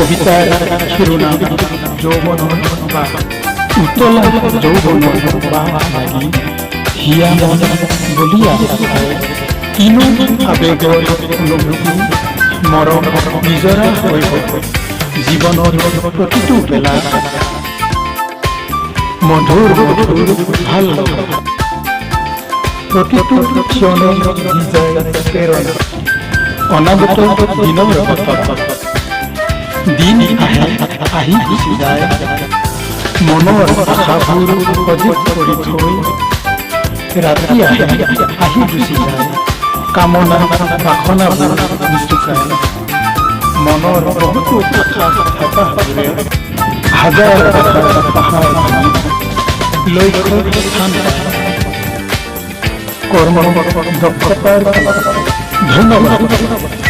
কবিতাৰ শিৰোনাম যৌৱনৰ বাঁহ। উতলা যৌৱনৰ বাঁহ লাগি হিয়া মন বলিয়া চায়। কিনো আবেগৰ অনুভূতি মৰম নিজৰা হৈ জীৱনৰ প্ৰতিটো বেলা মধুৰ মধুৰ ভাল লগা। প্ৰতিটো ক্ষণে দি যায় প্ৰেৰণা অনাগত দিনৰ কথা। দিন আহে আহি গুচি যায় মনৰ আশাবোৰ সজীৱ কৰি থৈ। ৰাতি আহে আহি গুচি যায় কামনা বাসনাবোৰ নিচুকাই। মনৰ বহুতো আশা হেঁপাহবোৰে হাজাৰ হাজাৰ পাহাৰ ভাঙি লক্ষ্যৰ স্থান পায়। কৰ্ম দক্ষতাৰ ধন্যবাদ।